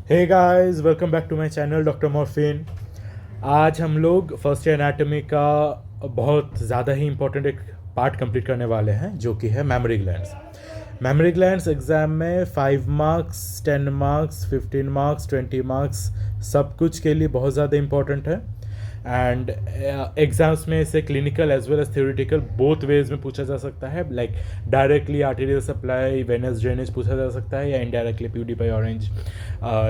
Hey guys, welcome back to my channel Doctor Morphine. आज हम लोग फर्स्ट ईयर एनाटॉमी का बहुत ज़्यादा ही इम्पोर्टेंट एक पार्ट कंप्लीट करने वाले हैं, जो कि है mammary glands. Mammary glands exam में 5 मार्क्स, 10 मार्क्स, 15 मार्क्स, 20 मार्क्स सब कुछ के लिए बहुत ज़्यादा इम्पोर्टेंट है। एंड एग्ज़ाम्स में इसे clinical as well as theoretical both ways में पूछा जा सकता है। Like directly arterial supply venous drainage पूछा जा सकता है, या इनडायरेक्टली प्यूडीपाई ऑरेंज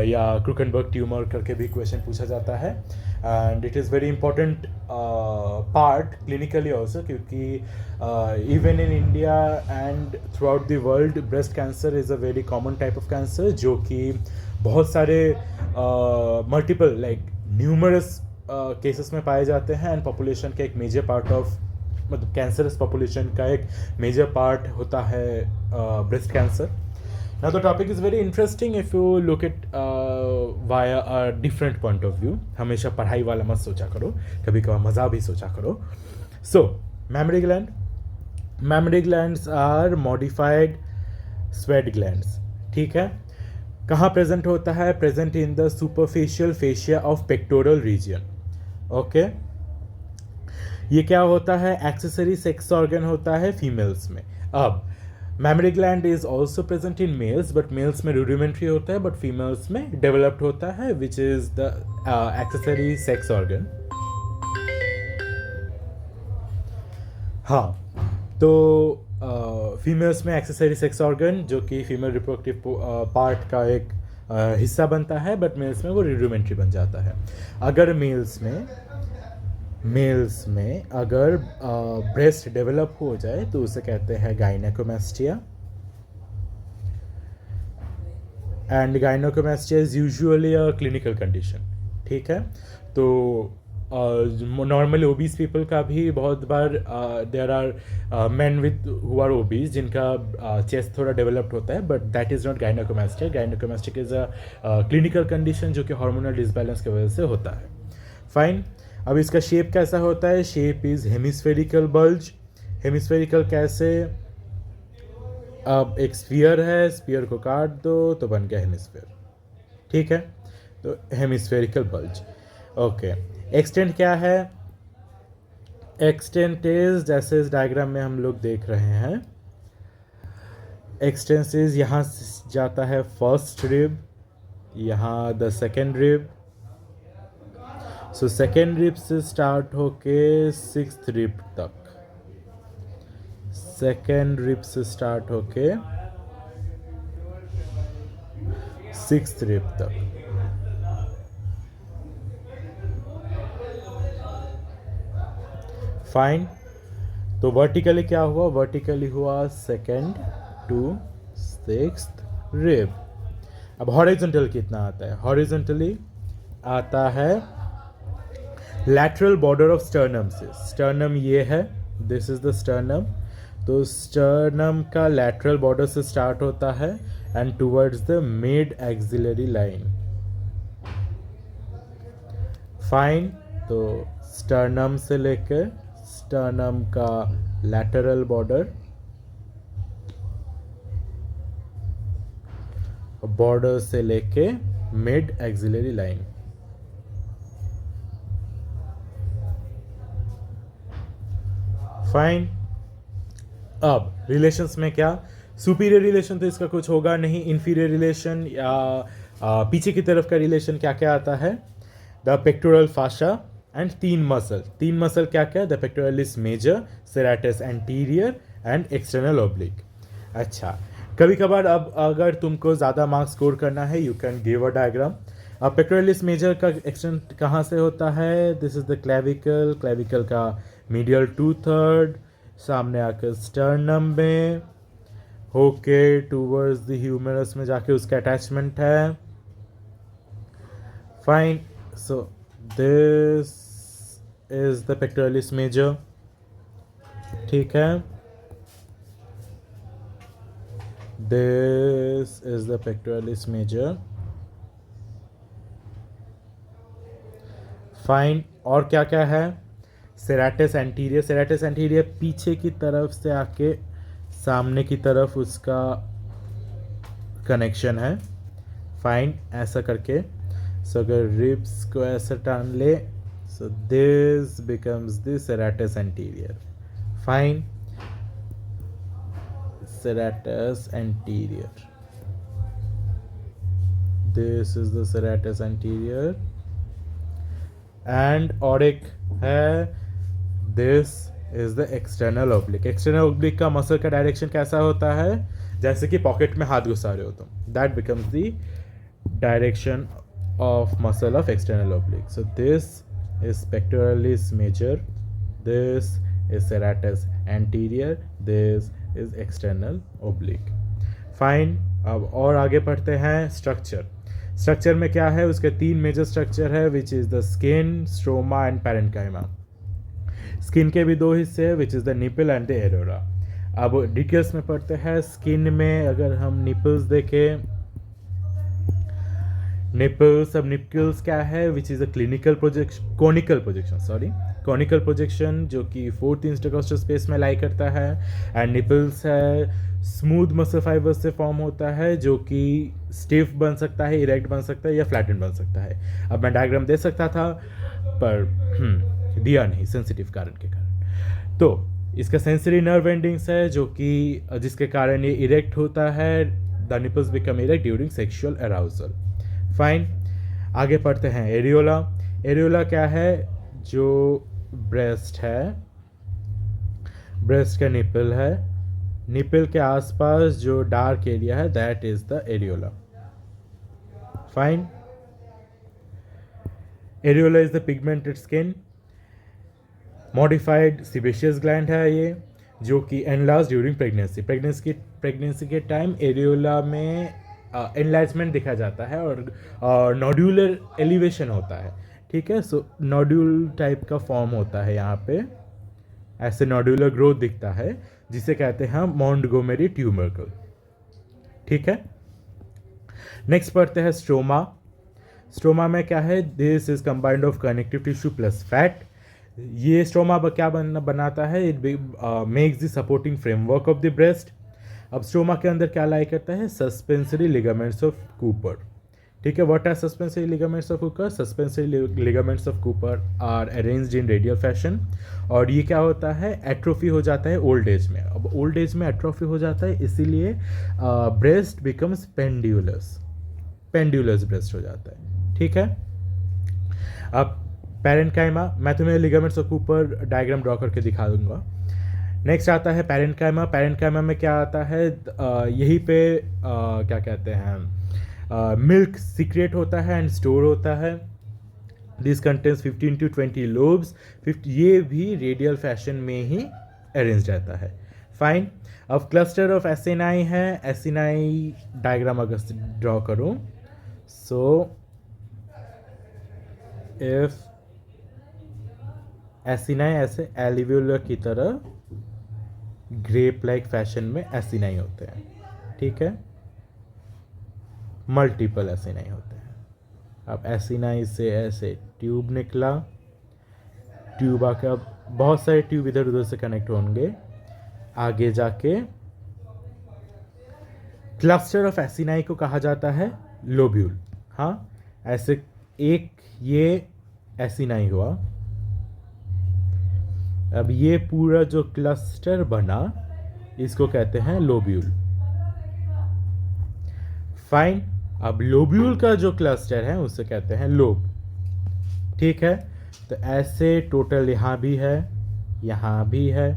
या क्रूकनबर्ग ट्यूमर करके भी क्वेश्चन पूछा जाता है। And it is very important part clinically also, क्योंकि even in India and throughout the world breast cancer is a very common type of cancer, जो कि बहुत सारे मल्टीपल लाइक न्यूमरस केसेस में पाए जाते हैं। एंड पॉपुलेशन का एक मेजर पार्ट ऑफ मतलब कैंसरस पॉपुलेशन का एक मेजर पार्ट होता है breast cancer. Now the topic is very interesting if you look it via a different point of view. हमेशा पढ़ाई वाला मत सोचा करो, कभी कभार मज़ा भी सोचा करो। So mammary glands are modified sweat glands. ठीक है, कहाँ प्रेजेंट होता है? Present in the superficial fascia of pectoral region. Okay, ये क्या होता है? एक्सेसरी सेक्स ऑर्गन होता है फीमेल्स में। अब mammary gland is also present in males, but males में रूडिमेंट्री होता है, बट फीमेल्स में डेवलप्ड होता है, which is the accessory sex organ. हाँ, तो फीमेल्स में एक्सेसरी सेक्स ऑर्गन जो कि फीमेल रिप्रोडक्टिव पार्ट का एक हिस्सा बनता है, बट मेल्स में वो रूडिमेंट्री बन जाता है। अगर मेल्स में अगर ब्रेस्ट डेवलप हो जाए तो उसे कहते हैं gynaecomastia. And gynaecomastia is usually a clinical condition. ठीक है, तो नॉर्मली ओबीज पीपल का भी बहुत बार there are man with who are obese जिनका चेस्ट थोड़ा डेवलप्ड होता है, but that is not gynaecomastia. Gynaecomastic is a clinical condition जो कि हार्मोनल डिसबैलेंस की वजह से होता है। फाइन, अब इसका शेप कैसा होता है? Shape is hemispherical bulge. Hemispherical कैसे? अब एक स्फीयर है, स्फीयर को काट दो तो बन गया हेमिस्फीयर। ठीक है, तो हेमिस्फेरिकल बल्ज। ओके, एक्सटेंट क्या है? एक्सटेंट इज जैसे इस डायग्राम में हम लोग देख रहे हैं, एक्सटेंस इज यहाँ जाता है फर्स्ट रिब, यहाँ the second rib. So second rib से स्टार्ट होके सिक्स्थ रिब तक, सेकेंड रिब से स्टार्ट होके सिक्स्थ रिब तक। फाइन, तो वर्टिकली क्या हुआ? वर्टिकली हुआ सेकेंड टू सिक्स्थ रिब। अब हॉरिजॉन्टल कितना आता है? हॉरिजॉन्टली आता है लैटरल बॉर्डर ऑफ स्टर्नम से। स्टर्नम ये है, दिस इज द स्टर्नम। तो स्टर्नम का लैटरल बॉर्डर से स्टार्ट होता है and towards the mid axillary line. Fine, तो स्टर्नम से लेकर स्टर्नम का लैटरल बॉर्डर से लेके मिड एक्सिलरी लाइन। फाइन, अब रिलेशंस में क्या? सुपीरियर रिलेशन तो इसका कुछ होगा नहीं। इन्फीरियर रिलेशन या पीछे की तरफ का रिलेशन क्या क्या आता है? द पेक्टोरल फाशा एंड तीन मसल क्या क्या? The pectoralis major, serratus anterior and external oblique. अच्छा, कभी कभार अब अगर तुमको ज़्यादा मार्क्स स्कोर करना है, you can give a diagram. अब पेक्टोरलिस मेजर का एक्सटेंट कहाँ से होता है? This is the clavicle, clavicle का मीडियल 2/3 सामने आकर स्टर्नम में होके टूवर्ड्स द ह्यूमरस में जाके उसका अटैचमेंट है। Fine, so this is the pectoralis major. ठीक है, this is the pectoralis major. Fine, और क्या क्या है? Serratus anterior. सेराटस एंटीरियर पीछे की तरफ से आके सामने की तरफ उसका कनेक्शन है। फाइन, ऐसा करके सो अगर रिब्स को ऐसा टान ले, so this becomes the serratus anterior. Fine, serratus anterior. This is the serratus anterior. And और एक है, this is the external oblique. External oblique का मसल का डायरेक्शन कैसा होता है? जैसे कि पॉकेट में हाथ घुसा रहे हो तुम. That becomes the direction of muscle of external oblique. So this is pectoralis major. This is serratus anterior. This is external oblique. Fine. अब और आगे पढ़ते हैं स्ट्रक्चर. स्ट्रक्चर में क्या है? उसके 3 मेजर स्ट्रक्चर है, which is the skin, stroma and parenchyma. Skin के भी 2 हिस्से हैं, which is the nipple and the Aurora. अब डिटेल्स में पढ़ते हैं. स्किन में अगर हम निपल्स देखें, निपल्स, अब निपल्स क्या है? Which is a clinical projection, conical projection जो कि 4th इंटरकॉस्टल स्पेस में लाई करता है. एंड निपल्स है स्मूथ मसल फाइबर से फॉर्म होता है, जो कि स्टिफ बन सकता है, इरेक्ट बन सकता है या फ्लैटन बन सकता है. अब मैं डायग्राम दे सकता था पर दिया नहीं, सेंसिटिव कारण के कारण. तो इसका सेंसरी नर्व एंडिंग्स है जो कि जिसके कारण ये इरेक्ट होता है. The nipples become erect during sexual arousal. Fine. आगे पढ़ते हैं एरियोला. एरियोला क्या है? जो ब्रेस्ट है, ब्रेस्ट का निपल है, निपल के आसपास जो डार्क एरिया है, that is the areola. Fine. Areola is the pigmented skin. Modified sebaceous gland है ये, जो कि एनलार्ज ड्यूरिंग प्रेगनेंसी के टाइम एरियोला में एनलार्जमेंट दिखा जाता है और नोड्यूलर एलिवेशन होता है. ठीक है. सो नोड्यूल टाइप का फॉर्म होता है यहाँ पे, ऐसे नोड्यूलर ग्रोथ दिखता है, जिसे कहते हैं मॉन्टगोमेरी ट्यूबरकल. ठीक है. नेक्स्ट पढ़ते हैं स्ट्रोमा. स्ट्रोमा में क्या है? This is combined of connective tissue plus fat. ये स्ट्रोमा क्या बनाता है? It makes the supporting framework of the breast. अब स्ट्रोमा के अंदर क्या लाई करता है? Suspensory ligaments of Cooper. ठीक है. What are suspensory ligaments of Cooper? Suspensory ligaments of Cooper are arranged in radial fashion. और ये क्या होता है? एट्रोफी हो जाता है ओल्ड एज में. अब ओल्ड एज में एट्रोफी हो जाता है, इसीलिए ब्रेस्ट बिकम्स पेंडुलस ब्रेस्ट हो जाता है. ठीक है. अब पैरेन्काइमा, मैं तुम्हें ligaments of Cooper diagram draw करके दिखा दूंगा. नेक्स्ट आता है पैरेन्काइमा. पैरेन्काइमा में क्या आता है? यहीं पे क्या कहते हैं, मिल्क सीक्रेट होता है एंड स्टोर होता है. This contains 15 to 20 lobes. ये भी रेडियल फैशन में ही अरेंज रहता है. फाइन. अब क्लस्टर ऑफ एसिनाई है. एसिनाई डायग्राम अगर ड्रॉ करूं, सो इफ एसिनाई ऐसे एलिव्यूलर की तरह ग्रेप लाइक फैशन में एसिनाई होते हैं. ठीक है. मल्टीपल एसिनाई होते हैं. अब एसिनाई से ऐसे ट्यूब निकला, ट्यूब आके अब बहुत सारे ट्यूब इधर उधर से कनेक्ट होंगे. आगे जाके क्लस्टर ऑफ एसिनाई को कहा जाता है लोब्यूल. हाँ, ऐसे एक ये एसिनाई हुआ. अब ये पूरा जो क्लस्टर बना, इसको कहते हैं लोब्यूल. फाइन. अब लोब्यूल का जो क्लस्टर है उसे कहते हैं लोब. ठीक है. तो ऐसे टोटल यहाँ भी है, यहाँ भी है.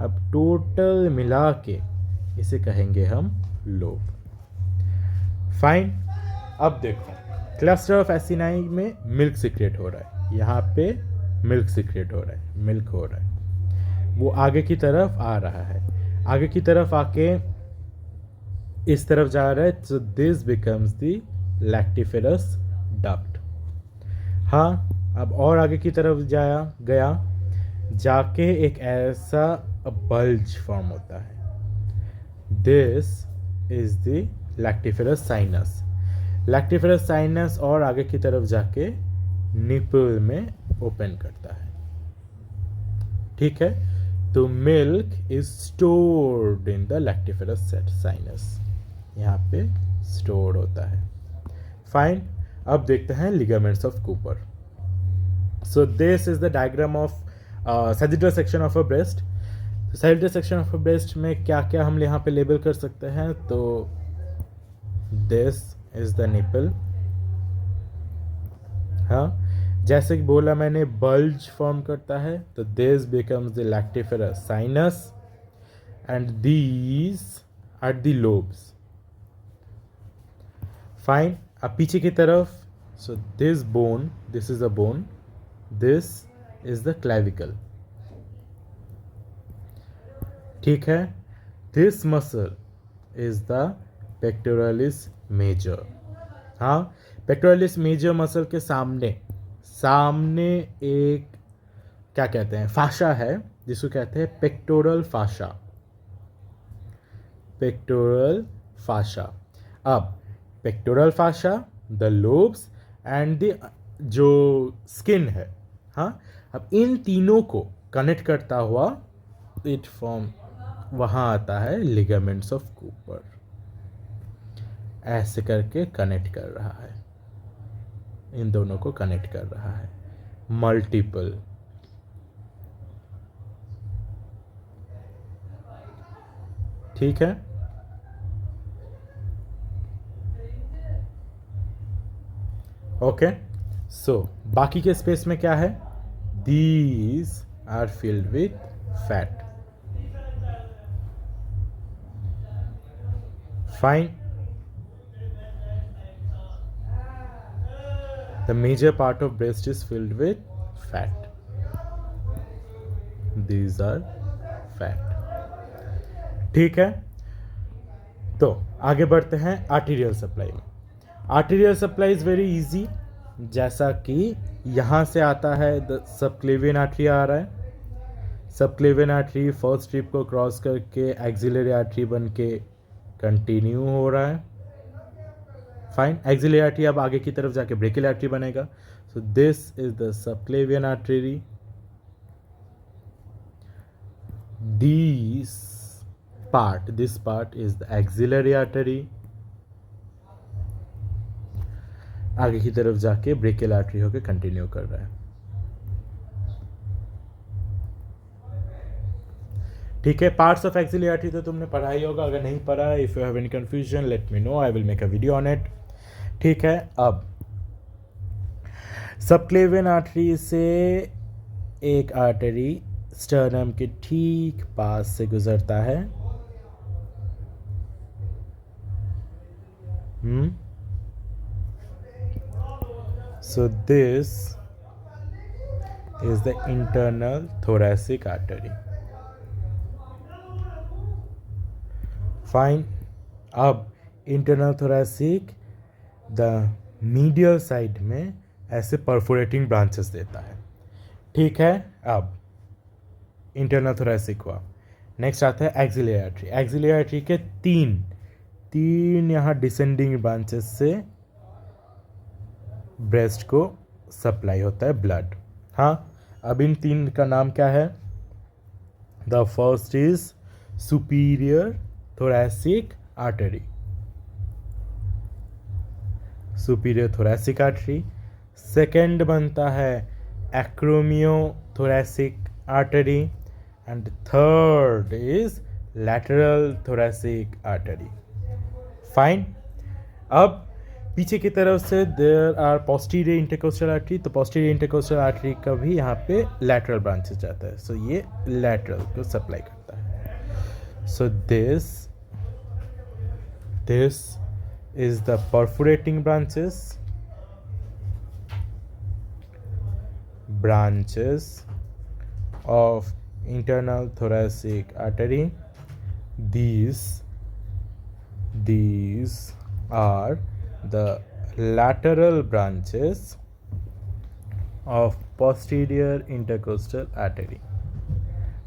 अब टोटल मिला के इसे कहेंगे हम लोब. फाइन. अब देखो, क्लस्टर ऑफ एसिनाई में मिल्क सीक्रेट हो रहा है. यहाँ पे मिल्क सीक्रेट हो रहा है, मिल्क हो रहा है. वो आगे की तरफ आ रहा है. आगे की तरफ आके इस तरफ जा रहा है. तो this becomes the lactiferous duct. हाँ. अब और आगे की तरफ गया जाके एक ऐसा बल्ज फॉर्म होता है. This is the lactiferous sinus. Lactiferous sinus और आगे की तरफ जाके निपल में ओपन करता है. ठीक है. तो milk is stored in the lactiferous sinus. यहाँ पे स्टोर होता है. फाइन, अब देखते हैं ligaments of Cooper. So this is the diagram of sagittal section of a breast. Sagittal section of a breast में क्या क्या हम यहाँ पे लेबल कर सकते हैं. तो दिस इज द निपल. हाँ, जैसे कि बोला मैंने बल्ज फॉर्म करता है, तो this becomes the lactiferous sinus and these are the lobes. Fine, अब पीछे की तरफ. So this bone, this is a bone, this is the clavicle. ठीक है. This muscle is the pectoralis major. हाँ, पेक्टोरलिस मेजर मसल के सामने एक क्या कहते हैं, फाशा है, जिसको कहते हैं पेक्टोरल फाशा. Pectoral fascia. अब pectoral fascia, the lobes and the जो स्किन है. हाँ, अब इन तीनों को कनेक्ट करता हुआ इट फॉर्म वहाँ आता है लिगामेंट्स ऑफ कूपर. ऐसे करके कनेक्ट कर रहा है, इन दोनों को कनेक्ट कर रहा है. मल्टीपल. ठीक है. ओके. सो बाकी के स्पेस में क्या है. These are filled with fat. Fine. The major part of breast is filled with fat. These are fat. ठीक है. तो आगे बढ़ते हैं आर्टीरियल सप्लाई में. Arterial supply is very easy. जैसा कि यहाँ से आता है, द सबक्लेवियन आर्टरी आ रहा है. सबक्लेवियन आर्टरी फर्स्ट स्ट्रिप को क्रॉस करके एक्सिलरी आर्टरी बन के कंटिन्यू हो रहा है. फाइन. एक्सिलरी आर्टरी अब आगे की तरफ जाके ब्रेकियल आर्टरी बनेगा. सो this is the subclavian artery. This part is the axillary artery. आगे की तरफ जाके ब्रेकियल आर्टरी होकर कंटिन्यू कर रहा है. ठीक है. पार्ट्स ऑफ एक्सिलरी आर्टरी तो तुमने पढ़ा ही होगा. अगर नहीं पढ़ा, if you have any confusion let me know, I will make a video on it. ठीक है. अब सबक्लेवियन आर्टरी से एक आर्टरी स्टर्नम के ठीक पास से गुजरता है. So this is the internal thoracic artery. Fine. अब internal thoracic the medial side में ऐसे परफोरेटिंग ब्रांचेस देता है. ठीक है. अब इंटरनल थोरैसिक हुआ. नेक्स्ट आता है एक्सिलरी आर्टरी. एक्सिलरी आर्टरी के तीन यहाँ डिसेंडिंग ब्रांचेस से ब्रेस्ट को सप्लाई होता है ब्लड. हाँ, अब इन तीन का नाम क्या है. The first is superior thoracic artery. Superior thoracic artery. Second बनता है acromiothoracic artery and third is lateral thoracic artery. Fine. अब पीछे की तरफ से there are posterior intercostal artery. तो पोस्टीरियर इंटरकोस्टल आर्टरी का भी यहाँ पे लैटरल ब्रांचेस जाता है. सो ये लैटरल को सप्लाई करता है. So this is the perforating branches of internal thoracic artery. These are the lateral branches of posterior intercostal artery.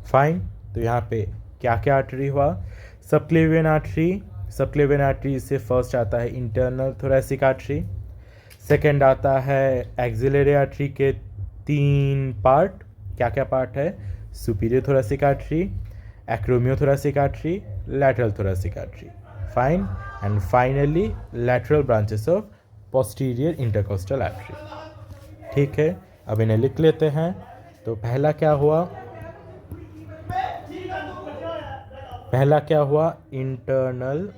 Fine. तो यहाँ पे क्या क्या आर्टरी हुआ. Subclavian artery. सबक्लेवियन आर्टरी से फर्स्ट आता है इंटरनल थोरैसिक आर्टरी. सेकंड आता है एक्सिलरी आर्टरी के तीन पार्ट. क्या क्या पार्ट है. Superior thoracic artery, acromiothoracic artery, lateral thoracic artery. Fine. And finally lateral branches of posterior intercostal artery। ठीक है, अब इन्हें लिख लेते हैं। तो पहला क्या हुआ, इंटरनल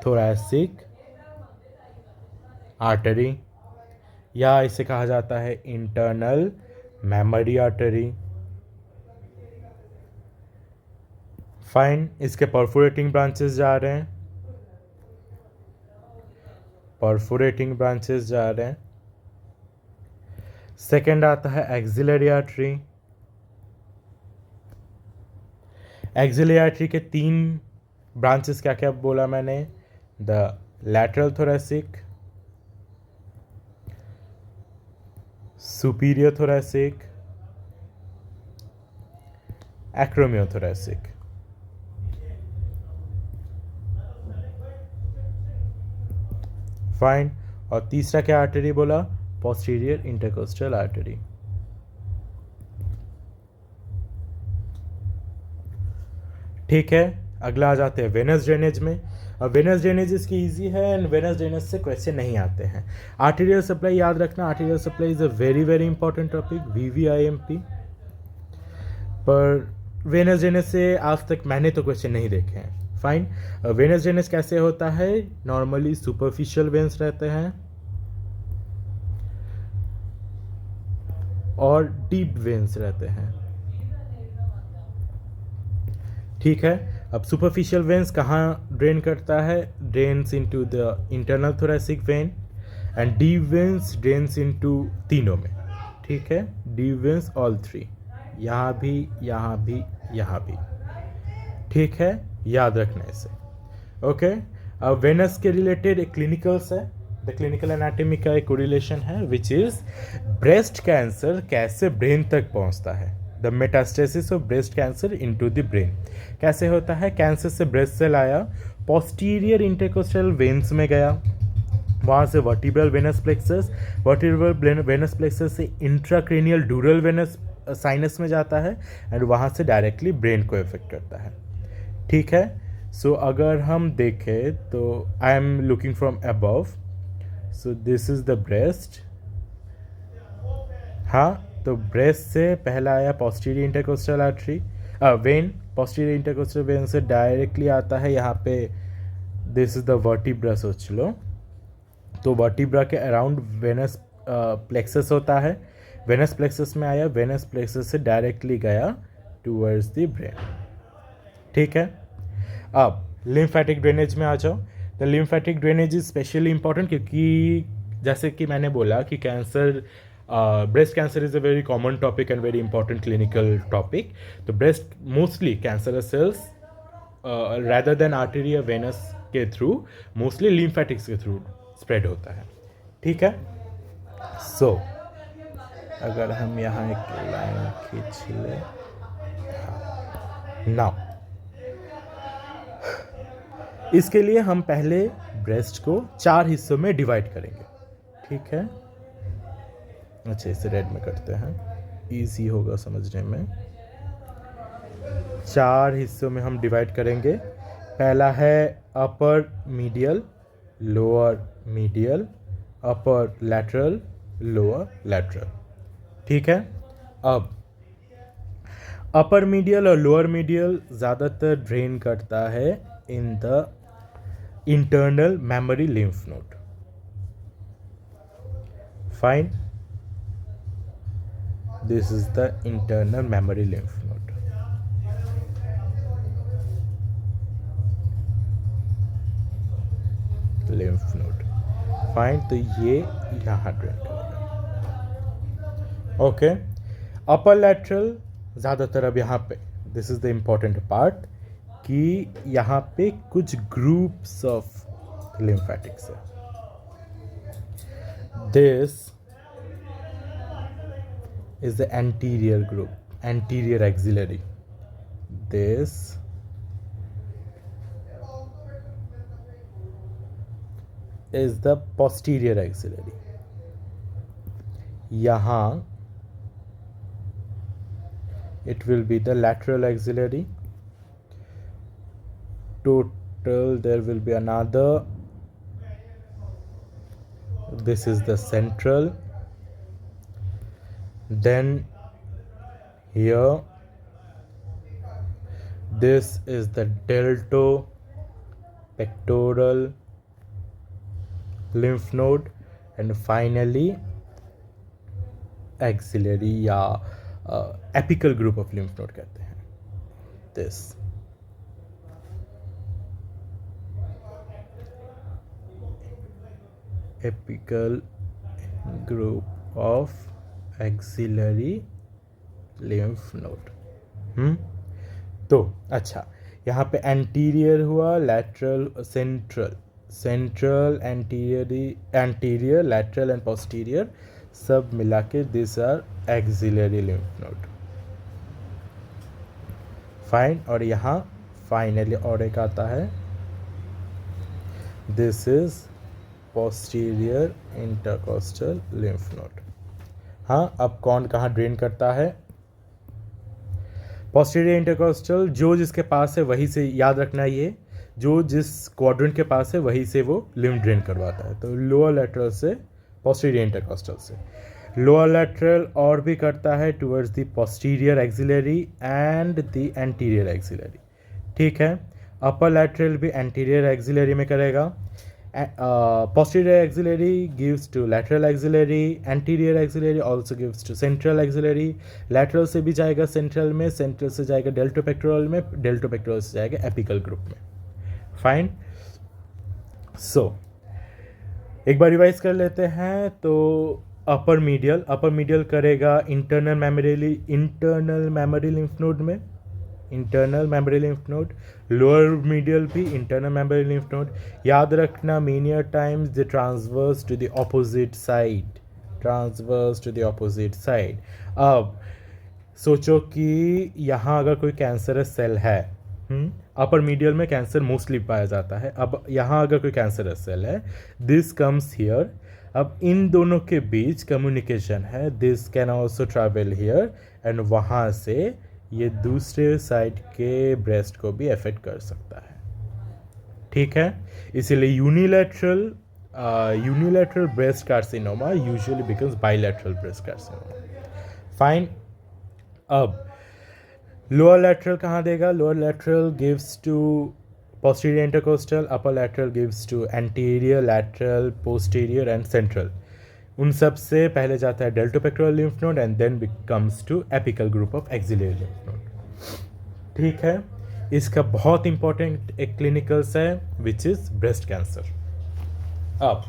थोरैसिक आर्टरी, या इसे कहा जाता है इंटरनल मेमोरी आर्टरी। फाइन, इसके परफोरेटिंग ब्रांचेस जा रहे हैं, सेकेंड आता है एक्सिलरी आर्टरी। एक्सिलरी आर्टरी के 3 ब्रांचेस क्या क्या बोला मैंने, the lateral thoracic, superior thoracic, acromiothoracic. Fine, और तीसरा क्या आर्टरी बोला, पोस्टीरियर इंटरकोस्टल आर्टरी। ठीक है, अगला आ जाते हैं वेनस ड्रेनेज में। अब वेनस ड्रेनेज इसकी इजी है एंड वेनस ड्रेनेज से क्वेश्चन नहीं आते हैं। आर्टीरियल सप्लाई याद रखना, arterial supply is a very very important topic, VVIMP। पर वेनस ड्रेनेज से आज तक मैंने तो क्वेश्चन नहीं देखे हैं। फाइन, वेनस ड्रेनेज कैसे होता है, नॉर्मली सुपरफिशियल वेन्स रहते हैं और डीप वेन्स रहते हैं। ठीक है, अब सुपरफिशियल वेन्स कहाँ ड्रेन करता है, drains into the internal thoracic when, and deep veins drains into तीनों में। ठीक है, डीप वेन्स ऑल 3, यहाँ भी, यहाँ भी, यहाँ भी। ठीक है, याद रखना इसे। ओके, अब वेनस के रिलेटेड एक क्लिनिकल्स है, द क्लिनिकल एनाटॉमी का एक कोरिलेशन है विच इज ब्रेस्ट कैंसर कैसे ब्रेन तक पहुंचता है, the metastasis of breast cancer into the brain. कैसे होता है, कैंसर से ब्रेस्ट सेल आया, पोस्टीरियर इंटरकोस्टल वेन्स में गया, वहाँ से vertebral venous plexus, vertebral venous plexus से इंट्राक्रेनियल ड्यूरल वेनस साइनस में जाता है एंड वहाँ से डायरेक्टली ब्रेन को इफेक्ट करता है। ठीक है, सो अगर हम देखें तो I am looking from above, so this is the breast. हाँ, तो ब्रेस्ट से पहला आया posterior intercostal artery vein, posterior intercostal when से डायरेक्टली आता है यहाँ पे, दिस इज द वर्टिब्रा सोच लो। तो वर्टिब्रा के अराउंड वेनस प्लेक्सस होता है, वेनस प्लेक्सस में आया, वेनस प्लेक्सस से डायरेक्टली गया टूवर्ड्स द ब्रेन। ठीक है, अब लिम्फेटिक ड्रेनेज में आ जाओ। The lymphatic drainage is specially important क्योंकि जैसे कि मैंने बोला कि cancer, breast cancer is a very common topic and very important clinical topic. तो breast mostly cancerous cells rather than artery या वेनस के थ्रू, मोस्टली लिम्फेटिक्स के थ्रू स्प्रेड होता है। ठीक है, सो अगर हम यहाँ एक लाइन खींच ले, नाउ इसके लिए हम पहले ब्रेस्ट को 4 हिस्सों में डिवाइड करेंगे। ठीक है, अच्छा इसे रेड में करते हैं, इजी होगा समझने में। 4 हिस्सों में हम डिवाइड करेंगे। पहला है अपर मीडियल, लोअर मीडियल, अपर लैटरल, लोअर लैटरल। ठीक है, अब अपर मीडियल और लोअर मीडियल ज़्यादातर ड्रेन करता है in the internal mammary lymph node. Fine, this is the internal mammary lymph node. Lymph node, fine, तो ये यहाँ ड्रेन करेगा। ओके, अपर लैटरल ज़्यादातर अब यहाँ पे, this is the important part कि यहाँ पे कुछ ग्रुप्स ऑफ लिम्फेटिक्स है। This is the anterior group, anterior axillary. This is the posterior axillary. यहाँ it will be the lateral axillary. Total there will be another this is the central, then here this is the deltopectoral lymph node, and finally axillary या apical group of lymph node कहते हैं this. Apical group of axillary lymph node. तो अच्छा, यहाँ पे anterior हुआ, lateral, central, anterior, lateral and posterior सब मिला के this are axillary lymph node. Fine. और यहाँ फाइनली और एक आता है, this is posterior intercostal lymph node. हाँ, अब कौन कहाँ ड्रेन करता है? पोस्टीरियर इंटरकोस्टल जो जिसके पास है वहीं से, याद रखना ये, जो जिस क्वाड्रेंट के पास है वहीं से वो लिम्फ ड्रेन करवाता है. तो लोअर लैटरल से पोस्टीरियर इंटरकोस्टल से. लोअर लैटरल और भी करता है towards the posterior axillary and the anterior axillary. ठीक है. अपर लैटरल भी एंटीरियर एक्सिलरी में करेगा. Posterior axillary gives to lateral axillary, anterior axillary also gives to central axillary. Lateral से भी जाएगा central में, central से जाएगा deltopectoral में, deltopectoral से जाएगा apical group में. Fine. So एक बार रिवाइज कर लेते हैं. तो अपर मीडियल करेगा इंटरनल मेमोरी लिम्फ नोड में, internal mammary lymph node. Lower medial भी इंटरनल मेमोरी लिम्फ नोड. याद रखना many times the transverse to the opposite side. अब सोचो कि यहाँ अगर कोई कैंसरस सेल है, अपर मीडियल में कैंसर मोस्टली पाया जाता है. अब यहाँ अगर कोई कैंसरस सेल है, दिस कम्स हियर. अब इन दोनों के बीच कम्युनिकेशन है. This can also travel here and वहाँ से ये दूसरे साइड के ब्रेस्ट को भी अफेक्ट कर सकता है. ठीक है. इसीलिए unilateral breast carcinoma usually becomes bilateral breast carcinoma. Fine. अब लोअर लैटरल कहाँ देगा? Lower lateral gives to posterior intercostal, upper lateral gives to anterior, lateral, posterior and central. उन सब से पहले जाता है deltopectoral lymph node and then comes to apical group of axillary lymph node. ठीक है. इसका बहुत इंपॉर्टेंट एक क्लिनिकल्स है विच इज ब्रेस्ट कैंसर. अब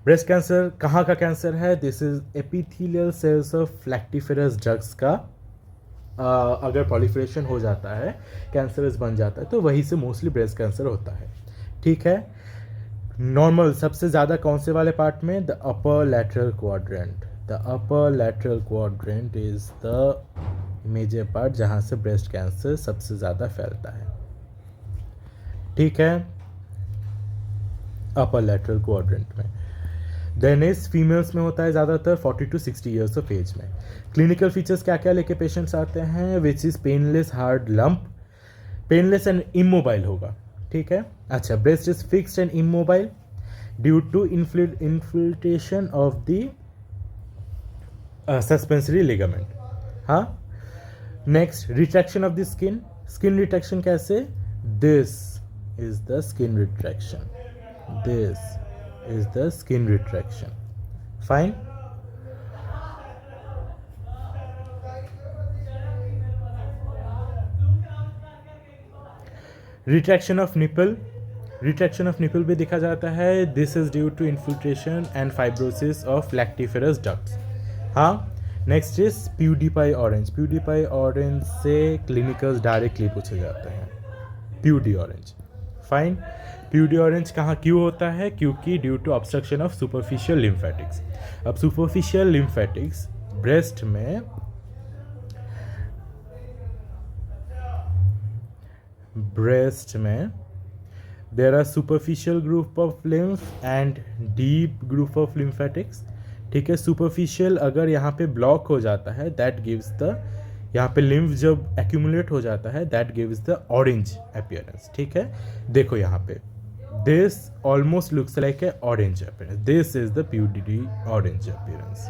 ब्रेस्ट कैंसर कहाँ का कैंसर है? This is epithelial cells of lactiferous ducts का अगर प्रोलिफरेशन हो जाता है, कैंसरस बन जाता है, तो वहीं से मोस्टली ब्रेस्ट कैंसर होता है. ठीक है. नॉर्मल सबसे ज़्यादा कौन से वाले पार्ट में? The upper lateral quadrant. The upper lateral quadrant is the major part जहाँ से ब्रेस्ट कैंसर सबसे ज़्यादा फैलता है. ठीक है. अपर लैटरल क्वाड्रेंट में. देन इज फीमेल्स में होता है ज़्यादातर 40 to 60 ईयर्स ऑफ एज में. क्लिनिकल फीचर्स क्या क्या लेके पेशेंट्स आते हैं? Which is painless hard lump. Painless and immobile होगा. ठीक है. अच्छा, breast is fixed and immobile due to infiltration of the suspensory ligament. हाँ. Next, retraction of the skin. Skin retraction कैसे? This is the skin retraction. This is the skin retraction. Fine. Retraction of nipple. Retraction of nipple भी देखा जाता है. This is due to infiltration and fibrosis of lactiferous ducts. हाँ. Next is peau de orange. Peau de orange से clinicals directly पूछे जाते हैं. Peau de orange. Fine. Peau de orange कहाँ क्यों होता है? क्योंकि due to obstruction of superficial lymphatics. अब सुपरफिशियल लिम्फेटिक्स ब्रेस्ट में there are superficial group of lymph and deep group of lymphatics. ठीक है. सुपरफिशियल अगर यहाँ पे ब्लॉक हो जाता है, दैट गिव्स द, यहाँ पे लिम्फ जब एक्यूमुलेट हो जाता है, that gives the orange appearance. ठीक है. देखो यहाँ पे this almost looks like a orange appearance. This is the PUD orange appearance.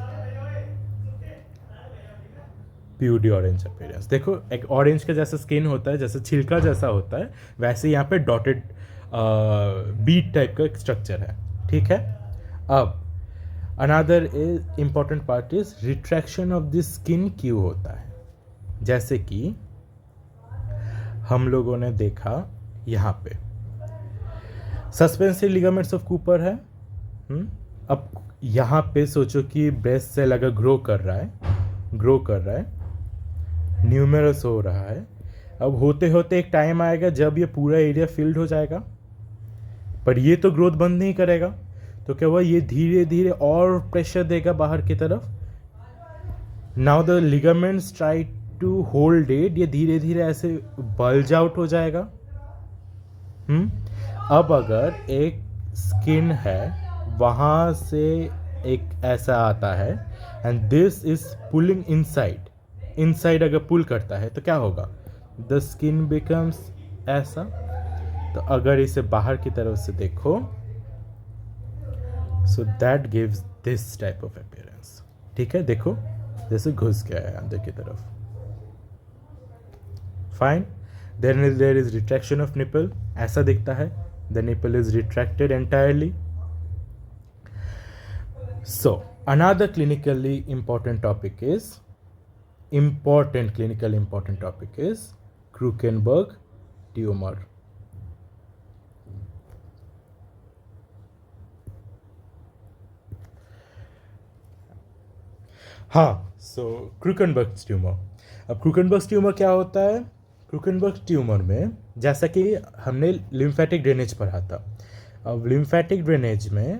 PUD orange appearance. देखो एक ऑरेंज का जैसा स्किन होता है, जैसे छिलका जैसा होता है, वैसे यहाँ पे डॉटेड बीट टाइप का स्ट्रक्चर है. ठीक है. अब another important part is retraction of the skin क्यों होता है. जैसे कि हम लोगों ने देखा यहाँ पे सस्पेंसिव लिगामेंट्स ऑफ कूपर है. अब यहाँ पे सोचो कि ब्रेस्ट सेल अगर ग्रो कर रहा है, न्यूमेरस हो रहा है. अब होते होते एक टाइम आएगा जब ये पूरा एरिया फिल्ड हो जाएगा, पर ये तो ग्रोथ बंद नहीं करेगा. तो क्या हुआ, ये धीरे धीरे और प्रेशर देगा बाहर की तरफ. Now the ligaments try to hold it. ये धीरे धीरे ऐसे बल्ज आउट हो जाएगा. अब अगर एक स्किन है, वहाँ से एक ऐसा आता है and this is pulling inside अगर पुल करता है तो क्या होगा, द स्किन बिकम्स ऐसा. तो अगर इसे बाहर की तरफ से देखो, so that gives this type of appearance. ठीक है, देखो जैसे घुस गया है अंदर की तरफ. Fine. Then there is retraction of nipple. ऐसा दिखता है, the nipple is retracted entirely. So another clinically important topic is Krukenberg tumor. हाँ, so Krukenberg tumor. अब Krukenberg tumor क्या होता है. Krukenberg tumor में जैसा कि हमने लिम्फेटिक ड्रेनेज पढ़ा था. अब लिम्फेटिक ड्रेनेज में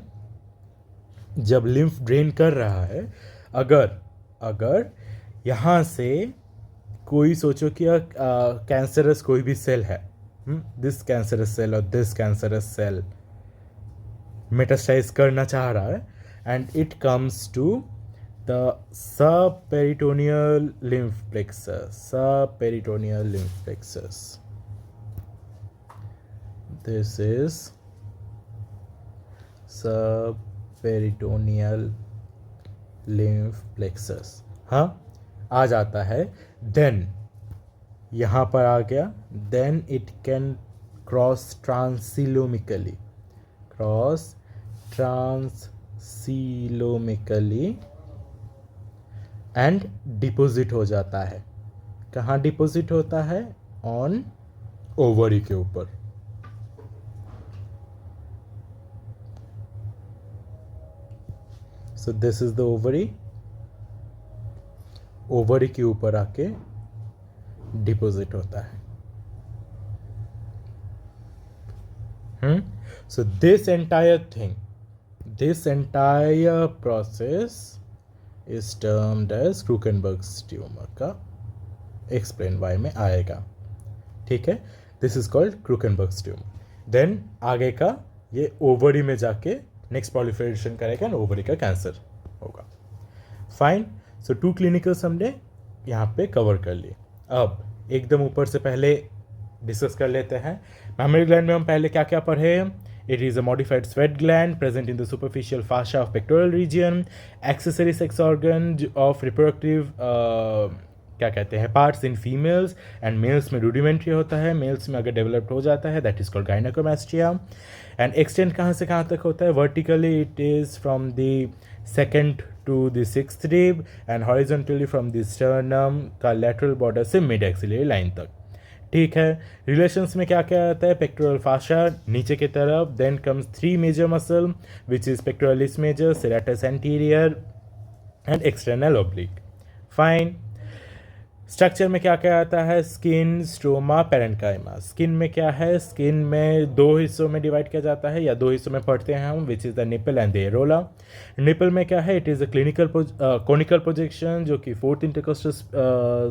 जब लिम्फ ड्रेन कर रहा है, अगर यहाँ से कोई सोचो कि कैंसरस कोई भी सेल है, दिस कैंसरस सेल और दिस कैंसरस सेल मेटास्टाइज करना चाह रहा है and it comes to the subperitoneal lymph plexus. This is subperitoneal lymph plexus. हाँ, आ जाता है. देन यहाँ पर आ गया. Then it can cross transcoelomically and deposit हो जाता है. कहाँ डिपोजिट होता है, ऑन ओवरी के ऊपर. So this is the ovary के ऊपर आके डिपोजिट होता है. So this entire process is termed as Krukenberg's tumor का एक्सप्लेन वाई में आएगा. ठीक है, this is called Krukenberg's tumor. Then आगे का ये ओवरी में जाके नेक्स्ट प्रोलिफरेशन करेगा एंड ओवरी का कैंसर होगा. फाइन. सो 2 क्लिनिकल्स हमने यहाँ पे कवर कर लिए. अब एकदम ऊपर से पहले डिस्कस कर लेते हैं. मैमरी ग्लैंड में हम पहले क्या क्या पढ़े. It is a modified sweat gland present in the superficial fascia of pectoral region, accessory sex organ of reproductive क्या कहते हैं parts in females and males में rudimentary होता है. males में अगर developed हो जाता है that is called gynecomastia. and extend कहाँ से कहाँ तक होता है. vertically it is from the 2nd to the 6th rib and horizontally from the sternum का lateral border से mid axillary line तक. ठीक है. रिलेशंस में क्या क्या आता है. पेक्टोरल फाशा नीचे की तरफ. Then comes 3 major muscle which is pectoralis major, serratus anterior and external oblique. Fine. Structure में क्या क्या आता है. Skin, stroma, parenchyma. स्किन में क्या है. स्किन में 2 हिस्सों में डिवाइड किया जाता है या 2 हिस्सों में पढ़ते हैं हम, which is the nipple and the areola. Nipple में क्या है. It is a clinical conical projection जो कि 4th इंटरकोस्टल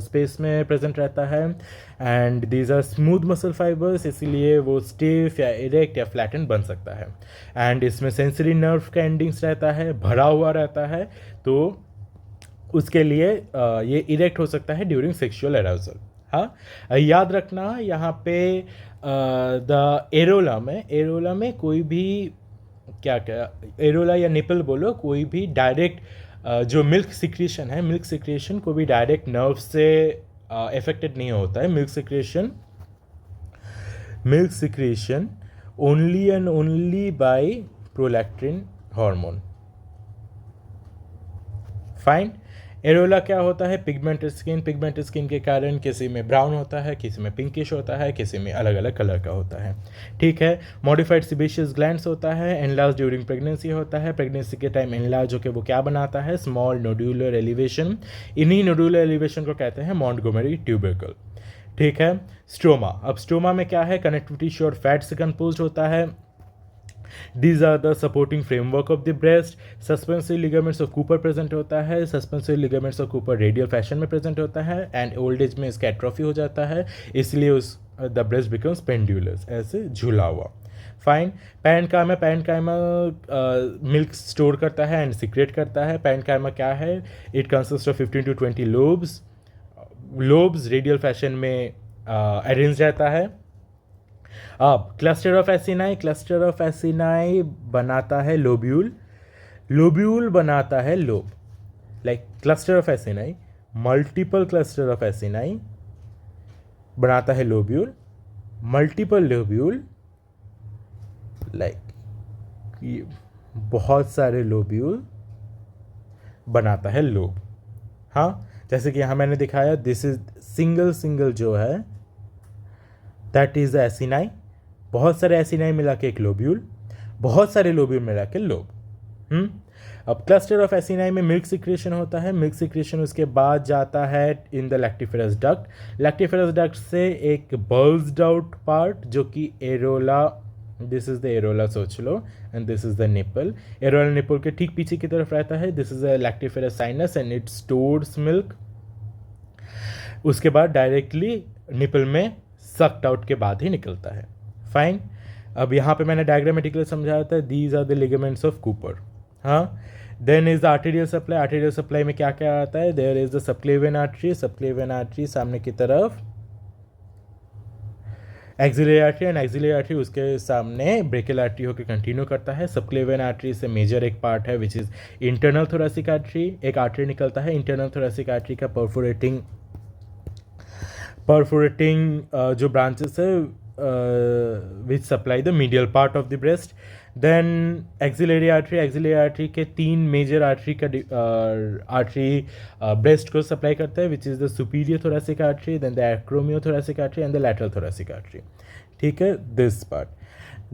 स्पेस में प्रेजेंट रहता है and these are smooth muscle fibres, इसीलिए वो स्टिफ या इरेक्ट या फ्लैटन बन सकता है. एंड इसमें सेंसरी नर्व का एंडिंग्स रहता है, भरा हुआ रहता है, तो उसके लिए ये इरेक्ट हो सकता है ड्यूरिंग सेक्सुअल अराउजल. हाँ, याद रखना यहाँ पे द एरोला में कोई भी क्या क्या एरोला या निपल बोलो, कोई भी डायरेक्ट जो मिल्क सिक्रेशन है, मिल्क सिक्रेशन को भी डायरेक्ट नर्व से अफेक्टेड नहीं होता है। Milk secretion only and only by prolactin hormone. Fine. Areola क्या होता है? पिगमेंटेड स्किन के कारण किसी में ब्राउन होता है, किसी में पिंकिश होता है, किसी में अलग अलग कलर का होता है। ठीक है। मॉडिफाइड सीबेशियस ग्लैंड्स होता है। एनलार्ज ड्यूरिंग प्रेगनेंसी होता है। प्रेगनेंसी के टाइम एनलार्ज होकर वो क्या बनाता है? Small nodular elevation. इन्हीं नोड्यूलर एलिवेशन को कहते हैं मॉन्टगोमेरी ट्यूबरकल। ठीक है। स्ट्रोमा। अब स्ट्रोमा में क्या है? कनेक्टिव टिश्यू और फैट से कंपोज होता है। These are the supporting framework of the breast. Suspensory ligaments of Cooper present होता है। Suspensory ligaments of Cooper radial fashion में present होता है and old age में इसका atrophy हो जाता है, इसलिए उस the breast becomes pendulous, ऐसे झूला हुआ। फाइन। पैरेन्काइमा मिल्क स्टोर करता है एंड सिक्रेट करता है। पैरेन्काइमा क्या है? It consist of 15 to 20 lobes radial fashion में अरेंज रहता है। अब क्लस्टर ऑफ एसिनाई बनाता है लोब्यूल बनाता है lobe. Like cluster of acini, multiple cluster of acini बनाता है लोब्यूल, मल्टीपल लोब्यूल लाइक बहुत सारे लोब्यूल बनाता है लोब। हाँ, जैसे कि यहाँ मैंने दिखाया, दिस इज सिंगल जो है दैट इज एसिनाई। बहुत सारे एसिनाई मिला के एक लोब्यूल, बहुत सारे लोब्यूल मिला के लोब। अब क्लस्टर ऑफ एसिनाई में मिल्क सिक्रेशन होता है। मिल्क सिक्रेशन उसके बाद जाता है in the lactiferous duct. Lactiferous duct से एक बल्ज्ड आउट पार्ट जो कि areola, this is the areola सोच लो, and this is the nipple. Areola nipple के ठीक पीछे की तरफ रहता है। This is a lactiferous sinus and it stores milk. उसके बाद डायरेक्टली निपल में सक्ड आउट के बाद ही निकलता है। फाइन। अब यहाँ पे मैंने डायग्रामेटिकली समझाया था, these are the ligaments of Cooper. हाँ। Then is the arterial supply. Arterial supply में क्या क्या आता है? There is the subclavian artery सामने की तरफ, axillary artery, and axillary artery उसके सामने ब्रेकियल आर्टरी होकर कंटिन्यू करता है। सबक्लेवियन आर्टरी से मेजर एक पार्ट है which is internal thoracic artery. एक आर्टरी निकलता है इंटरनल थोरेसिक आर्टरी का परफोरेटिंग जो ब्रांचेस है which supply the medial part of the breast. Then axillary artery के तीन मेजर आर्टरी ब्रेस्ट को सप्लाई करता है which is the superior thoracic artery, then the acromiothoracic artery and the lateral thoracic artery. ठीक है, this part.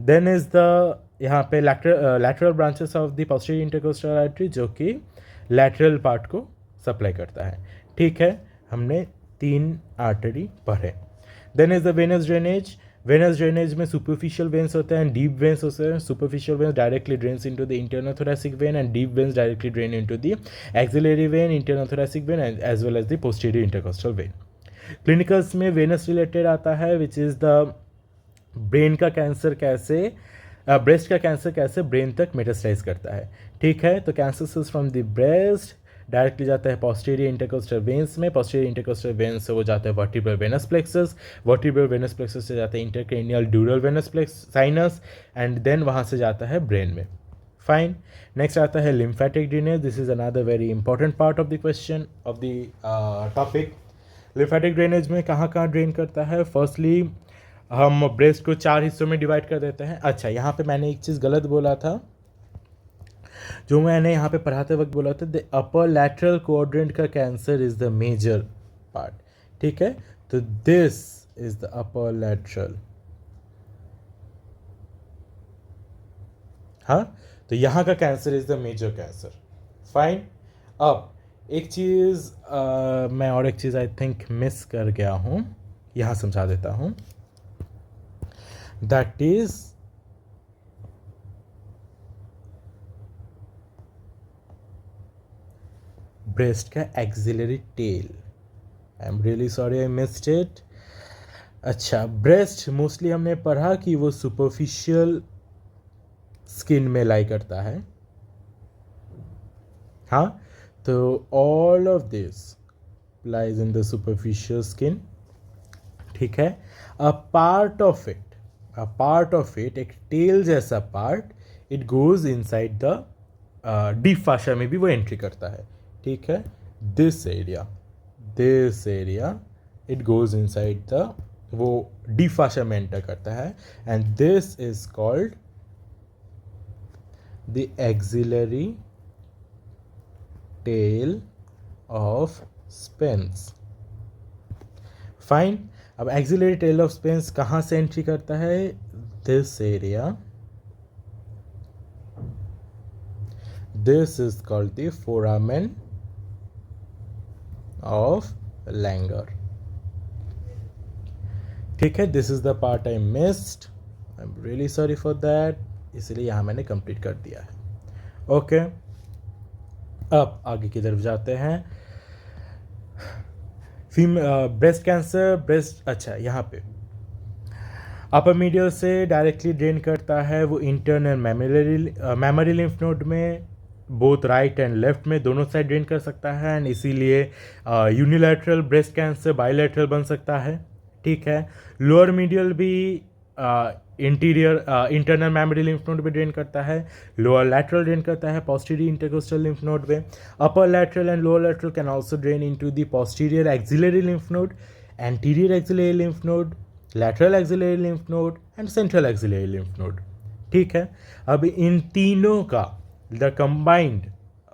Then is the यहाँ पे lateral branches of the posterior intercostal artery जो कि lateral part को supply करता है। ठीक है, हमने 3 आर्टरी पढ़े। Then is the venous drainage में सुपरफिशियल वेन्स होते हैं एंड डीप वेन्स होते हैं। Superficial veins directly drains into the internal thoracic vein and deep veins directly drain into the axillary vein, internal thoracic vein as well as the posterior intercostal vein. Clinicals में venous related आता है which is the brain का cancer कैसे, breast का cancer कैसे brain तक metastasise करता है। ठीक है, तो cancer from the breast directly जाता है पोस्टीरियर इंटरकोस्टल वेन्स में। पोस्टीरियर इंटरकोस्टल वेन्स से वो जाता है vertebral venous plexus. Vertebral venous plexus से जाता है intracranial dural venous plexus sinus and then वहाँ से जाता है ब्रेन में। फाइन। नेक्स्ट आता है lymphatic drainage. This is another very important part of the question of the topic. Lymphatic drainage में कहाँ ड्रेन करता है? फर्स्टली हम ब्रेस्ट को 4 हिस्सों में डिवाइड कर देते हैं। अच्छा, यहाँ पे मैंने एक चीज़ गलत बोला था, जो मैंने यहाँ पे पढ़ाते वक्त बोला था, द अपर लैटरल क्वाड्रेंट का cancer is the major part. ठीक है, तो this is the upper lateral. हाँ, तो यहाँ का cancer is the major cancer. Fine. अब एक चीज़ मैं और एक चीज़ आई थिंक मिस कर गया हूँ, यहाँ समझा देता हूँ। दैट इज ब्रेस्ट का axillary tail. I am really sorry I missed it. अच्छा, ब्रेस्ट मोस्टली हमने पढ़ा कि वो सुपरफिशियल स्किन में लाई करता है। हाँ, तो all of this lies in the superficial skin. ठीक है। अ पार्ट ऑफ इट एक टेल जैसा part, it goes inside the deep fascia में भी वो एंट्री करता है, ठीक है। This area it goes inside the, वो डीप फाशा में एंटर करता है, and this is called the axillary tail of Spence. Fine. अब एक्सिलरी टेल ऑफ स्पेंस कहाँ से एंट्री करता है? This area, this is called the foramen of Langer, ठीक है। This is the part I missed, I am really sorry for that, इसलिए यहां मैंने कंप्लीट कर दिया है। ओके, अब आगे की तरफ जाते हैं। ब्रेस्ट कैंसर, ब्रेस्ट, अच्छा यहाँ पे अपर मीडियल से डायरेक्टली ड्रेन करता है वो इंटरनल मेमोरी लिम्फ नोड में, बोथ राइट एंड लेफ्ट में, दोनों साइड ड्रेन कर सकता है, एंड इसीलिए यूनिलैटरल ब्रेस्ट कैंसर बाइलैटरल बन सकता है, ठीक है। लोअर मीडियल भी इंटरनल मेमोरी लिम्फ नोड पे ड्रेन करता है, लोअर लैटरल ड्रेन करता है पोस्टीरियर इंटरकोस्टल लिम्फ नोड पे, upper lateral and lower lateral can also drain into the posterior axillary lymph node, anterior axillary lymph node, lateral axillary lymph node and central axillary lymph node, ठीक है। अब इन तीनों का the combined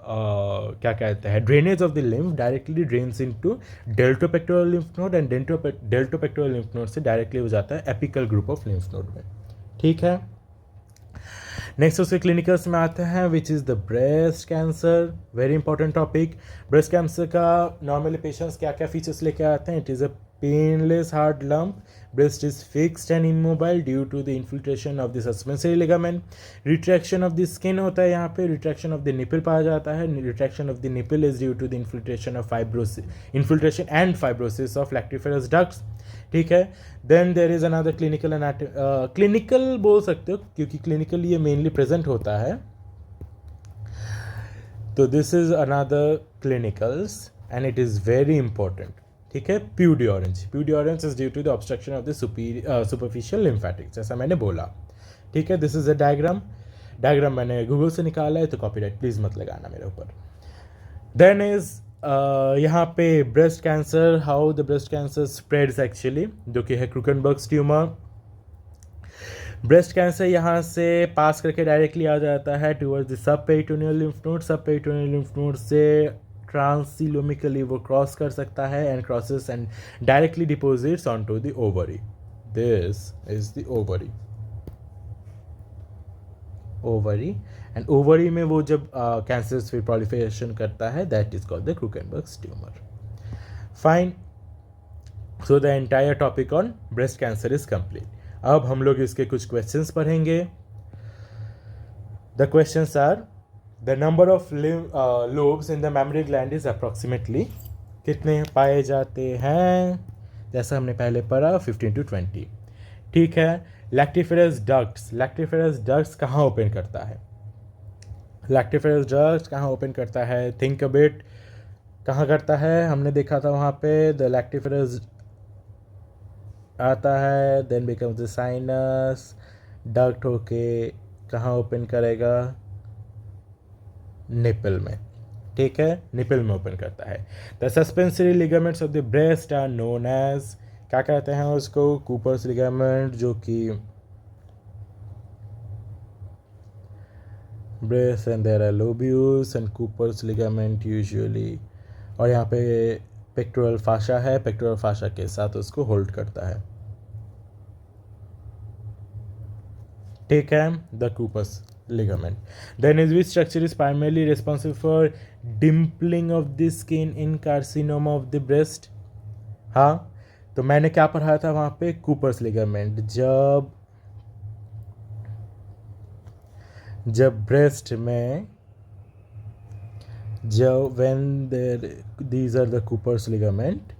क्या कहते हैं drainage of the lymph directly drains into deltopectoral lymph node, and deltopectoral lymph node से directly हो जाता है apical group of lymph node में, ठीक है। नेक्स्ट उसके क्लिनिकल्स में आते हैं, which is the breast cancer, very important topic. Breast cancer का नॉर्मली पेशेंट्स क्या क्या फीचर्स लेके आते हैं? It is a painless hard lump, breast is fixed and immobile due to the infiltration of the suspensory ligament, retraction of the skin होता है यहाँ पे, retraction of the nipple पाया जाता है, retraction of the nipple is due to the infiltration and fibrosis of lactiferous ducts, ठीक है। Then there is another clinical clinical बोल सकते हो क्योंकि क्लिनिकल ये मेनली प्रेजेंट होता है, तो this is another clinicals and it is very important, ठीक है। Peau d'orange is due to the obstruction of the superficial lymphatics, जैसा मैंने बोला, ठीक है। दिस इज अ डायग्राम मैंने गूगल से निकाला है, तो कॉपीराइट प्लीज मत लगाना मेरे ऊपर। देन इज यहाँ पे breast cancer, how the breast cancer spreads actually, जो कि है क्रूकनबर्ग्स ट्यूमर। ब्रेस्ट कैंसर यहाँ से पास करके डायरेक्टली आ जाता है towards the subperitoneal lymph node, subperitoneal lymph node से ट्रांससिलोमिकली वो क्रॉस कर सकता है and crosses and directly deposits onto the ovary. This is the ovary and ovary में वो जब कैंसर फिर प्रोलिफरेशन करता है, that is called the Krukenberg's tumour. Fine, so the entire topic on breast cancer is complete. अब हम लोग इसके कुछ क्वेश्चंस पढ़ेंगे। The questions are, the number of lobes in the mammary gland is approximately, कितने पाए जाते हैं? जैसा हमने पहले पढ़ा 15 to 20, ठीक है। लैक्टिफेरस डक्ट्स कहाँ ओपन करता है? लैक्टिफेरस डक्ट्स कहाँ ओपन करता है? थिंक अ बिट, कहाँ करता है? हमने देखा था वहाँ पे द लैक्टिफेरस आता है, then becomes the sinus, duct होके कहाँ ओपन करेगा? निपल में, ठीक है, निपल में ओपन करता है। The suspensory ligaments of the breast are known as, क्या कहते हैं उसको? कूपर्स लिगामेंट, जो कि breast and there are lobules and Cooper's ligament usually, और यहाँ पे पेक्टोरल फाशा है, पेक्टोरल फाशा के साथ उसको होल्ड करता है, ठीक है, the Cooper's ligament. Then is which structure is primarily responsible for dimpling of the skin in carcinoma of the breast? हाँ, तो मैंने क्या पढ़ा था वहाँ पे? Cooper's ligament. जब ब्रेस्ट में when these are the Cooper's ligament.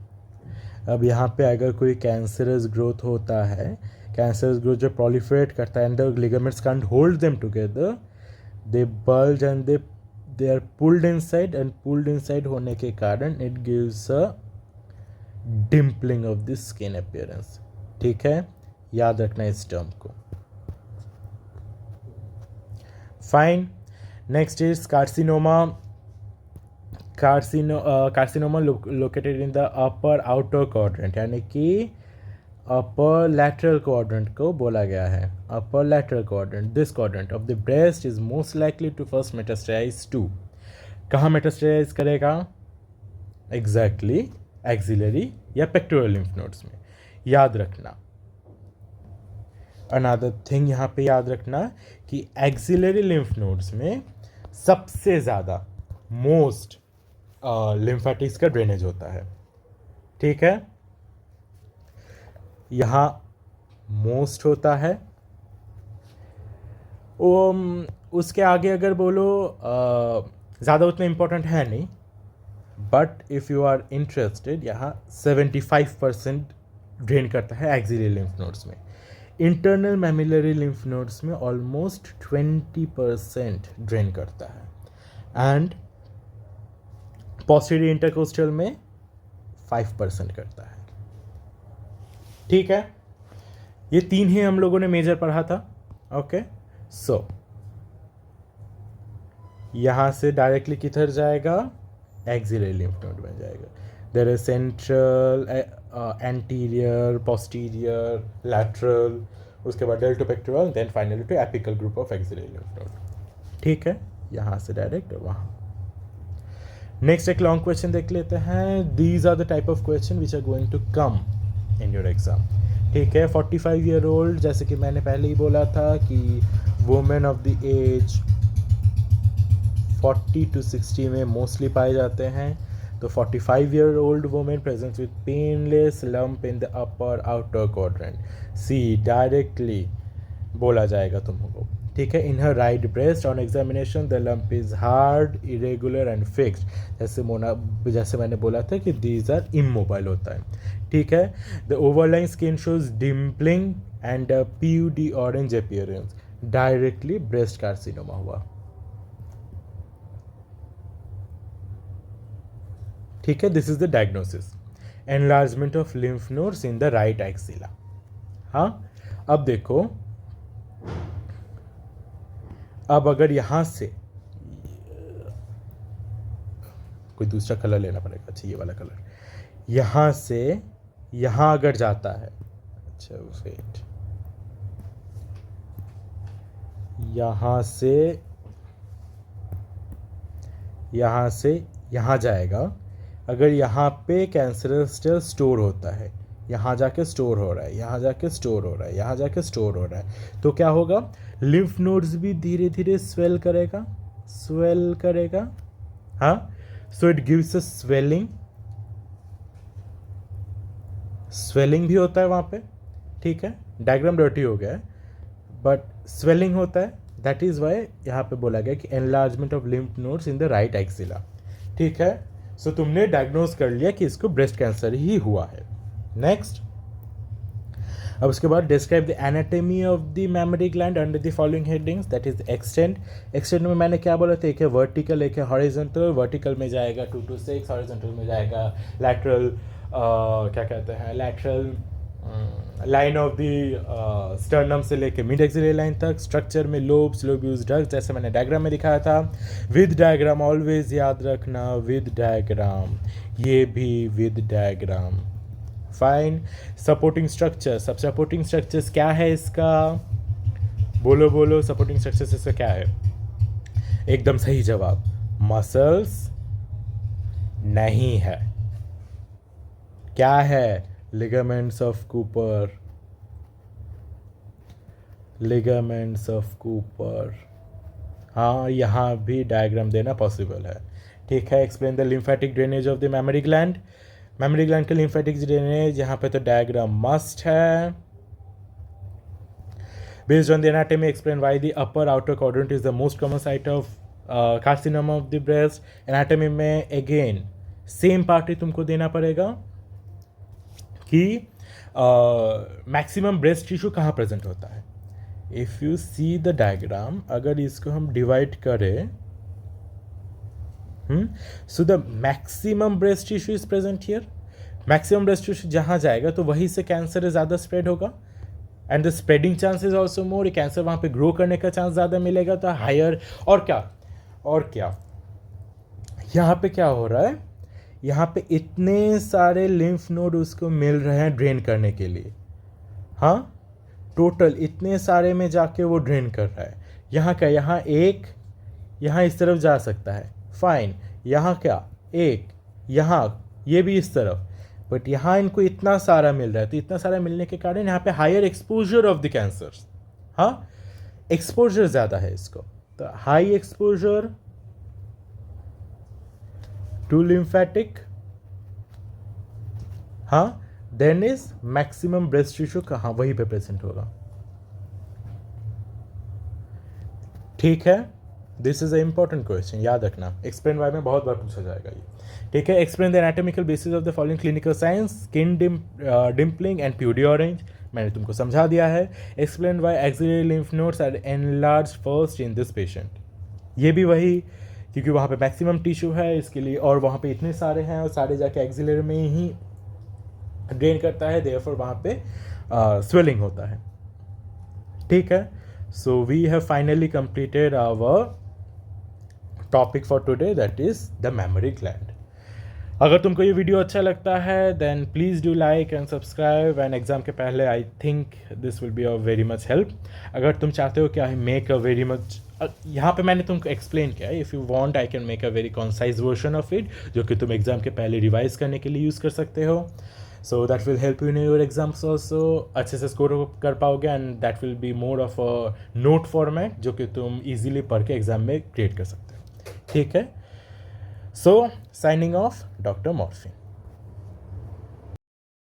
अब यहाँ पे अगर कोई कैंसरस ग्रोथ होता है, कैंसरस ग्रोथ जो proliferate करता है and the ligaments can't hold them together, they bulge and they are pulled inside, and pulled inside होने के कारण it gives a dimpling of the skin appearance. ठीक है, याद रखना इस टर्म को। Fine. Next is carcinoma. Carcinoma located in the upper outer quadrant, यानी कि अपर लैटरल क्वाड्रेंट को बोला गया है। Upper lateral quadrant, this quadrant of the breast is most likely to first metastasize to. कहाँ मेटास्टेसाइज करेगा? Exactly axillary या pectoral lymph nodes में। याद रखना अनदर थिंग यहाँ पे याद रखना कि एक्सिलरी लिम्फ नोड्स में सबसे ज़्यादा मोस्ट लिम्फेटिक्स का ड्रेनेज होता है। ठीक है, यहाँ मोस्ट होता है। उसके आगे अगर बोलो ज़्यादा उतना इम्पोर्टेंट है नहीं, but if you are interested, यहाँ 75% ड्रेन करता है एक्सिलरी लिम्फ नोड्स में। इंटरनल मैमिलरी लिम्फ नोड्स में ऑलमोस्ट 20% ड्रेन करता है, एंड पोस्टीरियर इंटरकोस्टल में 5% करता है। ठीक है, ये तीन ही हम लोगों ने मेजर पढ़ा था। ओके, सो यहां से डायरेक्टली किधर जाएगा? एक्सिलरी लिम्फ नोड में जाएगा। There is central, anterior, posterior, lateral, उसके बाद deltopectoral, then finally to apical group of axillary lymph node. ठीक है, यहां से डायरेक्ट वहां। नेक्स्ट एक लॉन्ग क्वेश्चन देख लेते हैं। These are the type of question which are going to come in your exam. ठीक है, 45 ईयर ओल्ड, जैसे कि मैंने पहले ही बोला था कि women of the age 40 to 60 में मोस्टली पाए जाते हैं। तो 45 year old women present with painless lump in the upper outer quadrant. See directly बोला जाएगा तुमको। ठीक है, in her right breast on examination the lump is hard, irregular and fixed. जैसे मैंने बोला था कि दीज आर इमोबाइल होता है। ठीक है, the overline skin shows dimpling and PUD orange appearance. Directly breast carcinoma हुआ। ठीक है, this is the diagnosis. Enlargement of lymph nodes in the right axilla. हाँ, अब देखो, अब अगर यहां से कोई दूसरा कलर लेना पड़ेगा। अच्छा, ये वाला कलर यहां से यहां अगर जाता है, अच्छा वेट, यहां से यहां जाएगा। अगर यहाँ पे कैंसरस सेल स्टोर होता है, यहाँ जाके स्टोर हो रहा है, यहाँ जाके स्टोर हो रहा है, यहाँ जाके स्टोर हो रहा है, तो क्या होगा? लिम्फ नोड्स भी धीरे धीरे स्वेल करेगा। हाँ, so it gives a swelling भी होता है वहाँ पे। ठीक है, डायग्राम डर्टी हो गया है, बट स्वेलिंग होता है। दैट इज वाई यहाँ पे बोला गया कि enlargement of lymph nodes in the right axilla. ठीक है, सो तुमने डायग्नोज कर लिया कि इसको ब्रेस्ट कैंसर ही हुआ है। नेक्स्ट, अब उसके बाद describe the anatomy of the mammary gland under the following headings. That is extent. Extent में मैंने क्या बोला था? एक है वर्टिकल, एक है हॉरिजॉन्टल। वर्टिकल में जाएगा 2 to 6, हॉरिजॉन्टल में जाएगा लैटरल, क्या कहते हैं, lateral line of the sternum से लेके मिड एक्सिलरी लाइन तक। स्ट्रक्चर में लोब्स, लोब्यूल्स, डक्ट्स, जैसे मैंने डायग्राम में दिखाया था। विद डायग्राम, ऑलवेज याद रखना विद डायग्राम, ये भी with diagram. Fine. Supporting structure, सब सपोर्टिंग स्ट्रक्चर्स क्या है इसका? बोलो सपोर्टिंग स्ट्रक्चर्स इसका क्या है? एकदम सही जवाब, मसल्स नहीं है। क्या है? Ligaments of Cooper. हाँ, यहाँ भी डायग्राम देना पॉसिबल है। ठीक है, explain the lymphatic drainage of the memory gland. Memory gland का लिम्फेटिक ड्रेनेज, यहाँ पे तो डायग्राम मस्ट है। Based on the anatomy, explain why the upper outer quadrant is the most common site of carcinoma of the breast. Anatomy में again same part ही तुमको देना पड़ेगा कि मैक्सिमम ब्रेस्ट टिश्यू कहाँ प्रेजेंट होता है। If you see the diagram, अगर इसको हम डिवाइड करें, so the maximum breast tissue is present here, maximum blood tissue जहाँ जाएगा तो वहीं से कैंसर ज़्यादा स्प्रेड होगा, and the spreading chances also more, cancer वहाँ पे ग्रो करने का चांस ज़्यादा मिलेगा, तो हायर। और क्या यहाँ पे क्या हो रहा है, यहाँ पे इतने सारे लिम्फ नोड उसको मिल रहे हैं ड्रेन करने के लिए, हाँ, टोटल इतने सारे में जाके वो ड्रेन कर रहा है। यहाँ क्या, यहाँ एक, यहाँ इस तरफ जा सकता है, फाइन, यहाँ क्या एक, यहाँ ये भी इस तरफ, बट यहाँ इनको इतना सारा मिल रहा है, तो इतना सारा मिलने के कारण यहाँ पे higher exposure of the cancers, हाँ, एक्सपोजर ज़्यादा है इसको, तो हाई एक्सपोजर टू लिम्फेटिक, हाँ, then is maximum breast tissue कहाँ, वहीं पे प्रेजेंट होगा। ठीक है, this is a important question, याद रखना, एक्सप्लेन वाई में बहुत बार पूछा जाएगा ये। ठीक है, explain the anatomical basis of the following clinical science, skin dimpling and peau d'orange, मैंने तुमको समझा दिया है। Explain why axillary lymph nodes are enlarge first in this patient, ये भी वही, क्योंकि वहाँ पे मैक्सिमम टिश्यू है इसके लिए, और वहाँ पे इतने सारे हैं और सारे जाके एक्सिलरी में ही ड्रेन करता है, देयरफॉर वहाँ पे स्वेलिंग होता है। ठीक है, so we have finally completed our topic for today, that is the memory gland. अगर तुमको ये वीडियो अच्छा लगता है then please do like and subscribe, and exam के पहले I think this will be of very much help. अगर तुम चाहते हो कि I make a very much, यहाँ पे मैंने तुमको एक्सप्लेन किया है, if you want I can make a very concise version of it, जो कि तुम एग्जाम के पहले रिवाइज करने के लिए यूज़ कर सकते हो। So that will help you in your exams also, अच्छे से स्कोर कर पाओगे, and that will be more of a note format जो कि तुम ईजिली पढ़ के एग्जाम में क्रिएट कर सकते हो। ठीक है, सो साइनिंग ऑफ, डॉक्टर मॉर्फिन।